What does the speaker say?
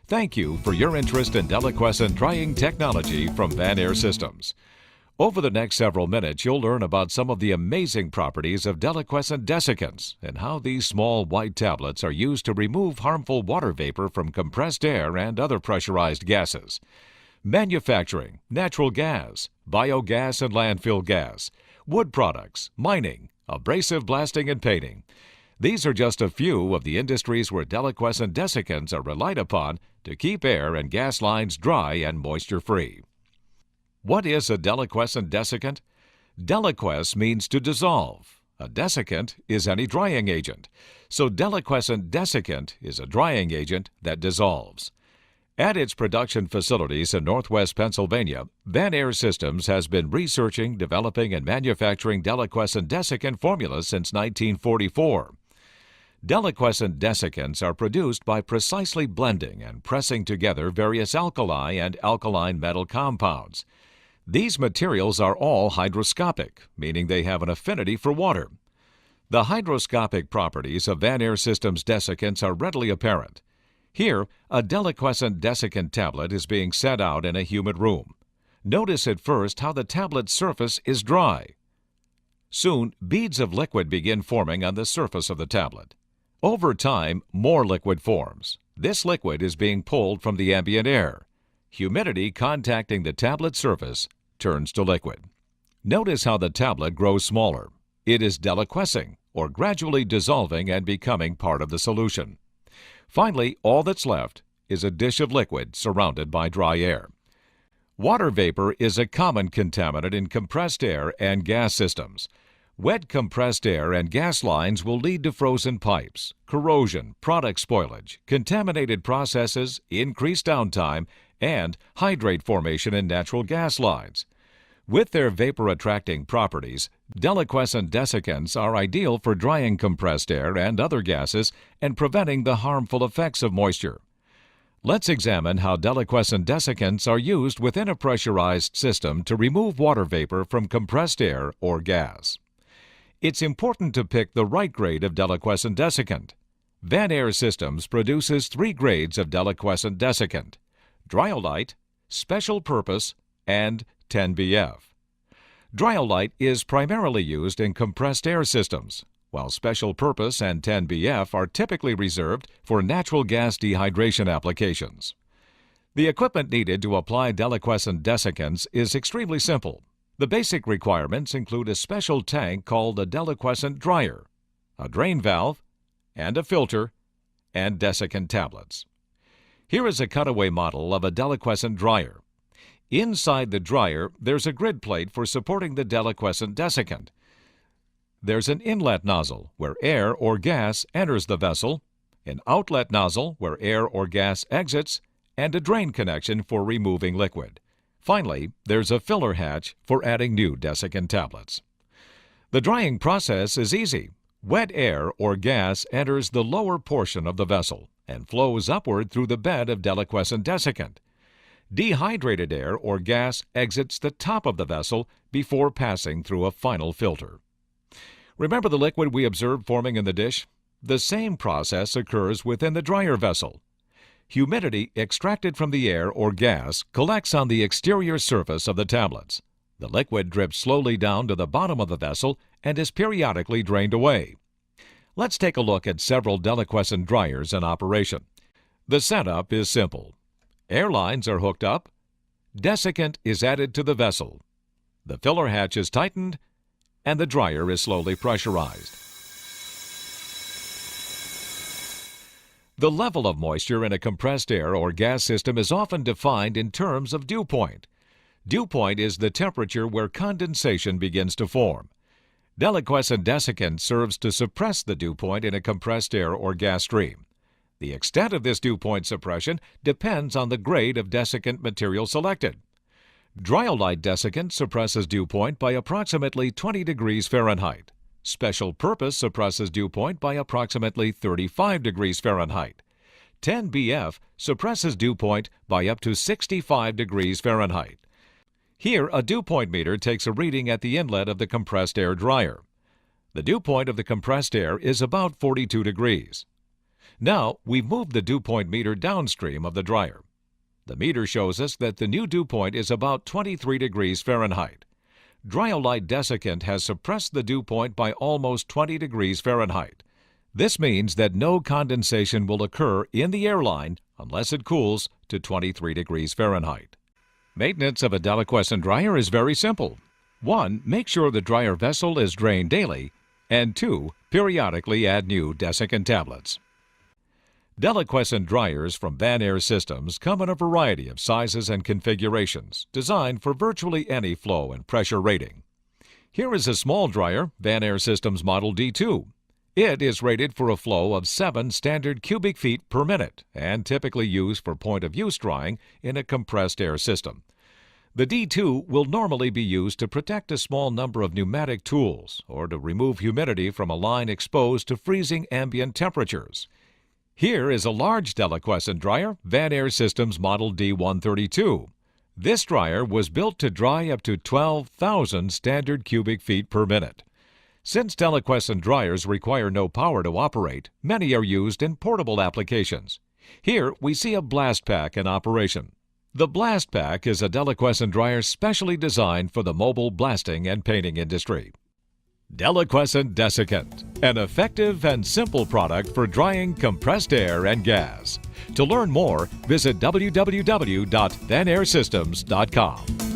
Thank you for your interest in deliquescent drying technology from Van Air Systems. Over the next several minutes, you'll learn about some of the amazing properties of deliquescent desiccants and how these small white tablets are used to remove harmful water vapor from compressed air and other pressurized gases. Manufacturing, natural gas, biogas and landfill gas, wood products, mining, abrasive blasting and painting. These are just a few of the industries where deliquescent desiccants are relied upon to keep air and gas lines dry and moisture-free. What is a deliquescent desiccant? Deliquesce means to dissolve. A desiccant is any drying agent. So deliquescent desiccant is a drying agent that dissolves. At its production facilities in northwest Pennsylvania, Van Air Systems has been researching, developing, and manufacturing deliquescent desiccant formulas since 1944. Deliquescent desiccants are produced by precisely blending and pressing together various alkali and alkaline metal compounds. These materials are all hygroscopic, meaning they have an affinity for water. The hygroscopic properties of Van Air Systems desiccants are readily apparent. Here, a deliquescent desiccant tablet is being set out in a humid room. Notice at first how the tablet's surface is dry. Soon, beads of liquid begin forming on the surface of the tablet. Over time, more liquid forms. This liquid is being pulled from the ambient air. Humidity contacting the tablet surface turns to liquid. Notice how the tablet grows smaller. It is deliquescing, or gradually dissolving and becoming part of the solution. Finally, all that's left is a dish of liquid surrounded by dry air. Water vapor is a common contaminant in compressed air and gas systems. Wet compressed air and gas lines will lead to frozen pipes, corrosion, product spoilage, contaminated processes, increased downtime, and hydrate formation in natural gas lines. With their vapor-attracting properties, deliquescent desiccants are ideal for drying compressed air and other gases and preventing the harmful effects of moisture. Let's examine how deliquescent desiccants are used within a pressurized system to remove water vapor from compressed air or gas. It's important to pick the right grade of deliquescent desiccant. Van Air Systems produces 3 grades of deliquescent desiccant: Dryolite, Special Purpose, and 10BF. Dryolite is primarily used in compressed air systems, while Special Purpose and 10BF are typically reserved for natural gas dehydration applications. The equipment needed to apply deliquescent desiccants is extremely simple. The basic requirements include a special tank called a deliquescent dryer, a drain valve, and a filter, and desiccant tablets. Here is a cutaway model of a deliquescent dryer. Inside the dryer, there's a grid plate for supporting the deliquescent desiccant. There's an inlet nozzle where air or gas enters the vessel, an outlet nozzle where air or gas exits, and a drain connection for removing liquid. Finally, there's a filler hatch for adding new desiccant tablets. The drying process is easy. Wet air or gas enters the lower portion of the vessel and flows upward through the bed of deliquescent desiccant. Dehydrated air or gas exits the top of the vessel before passing through a final filter. Remember the liquid we observed forming in the dish? The same process occurs within the dryer vessel. Humidity extracted from the air or gas collects on the exterior surface of the tablets. The liquid drips slowly down to the bottom of the vessel and is periodically drained away. Let's take a look at several deliquescent dryers in operation. The setup is simple. Air lines are hooked up. Desiccant is added to the vessel. The filler hatch is tightened, and the dryer is slowly pressurized. The level of moisture in a compressed air or gas system is often defined in terms of dew point. Dew point is the temperature where condensation begins to form. Deliquescent desiccant serves to suppress the dew point in a compressed air or gas stream. The extent of this dew point suppression depends on the grade of desiccant material selected. Dryolite desiccant suppresses dew point by approximately 20 degrees Fahrenheit. Special Purpose suppresses dew point by approximately 35 degrees Fahrenheit. 10BF suppresses dew point by up to 65 degrees Fahrenheit. Here, a dew point meter takes a reading at the inlet of the compressed air dryer. The dew point of the compressed air is about 42 degrees. Now, we've moved the dew point meter downstream of the dryer. The meter shows us that the new dew point is about 23 degrees Fahrenheit. Dryolite desiccant has suppressed the dew point by almost 20 degrees Fahrenheit. This means that no condensation will occur in the airline unless it cools to 23 degrees Fahrenheit. Maintenance of a deliquescent dryer is very simple. 1. Make sure the dryer vessel is drained daily. And 2. Periodically add new desiccant tablets. Deliquescent dryers from Van Air Systems come in a variety of sizes and configurations, designed for virtually any flow and pressure rating. Here is a small dryer, Van Air Systems Model D2. It is rated for a flow of 7 standard cubic feet per minute and typically used for point-of-use drying in a compressed air system. The D2 will normally be used to protect a small number of pneumatic tools or to remove humidity from a line exposed to freezing ambient temperatures. Here is a large deliquescent dryer, Van Air Systems Model D132. This dryer was built to dry up to 12,000 standard cubic feet per minute. Since deliquescent dryers require no power to operate, many are used in portable applications. Here we see a blast pack in operation. The blast pack is a deliquescent dryer specially designed for the mobile blasting and painting industry. Deliquescent desiccant, an effective and simple product for drying compressed air and gas. To learn more, visit www.vanairsystems.com.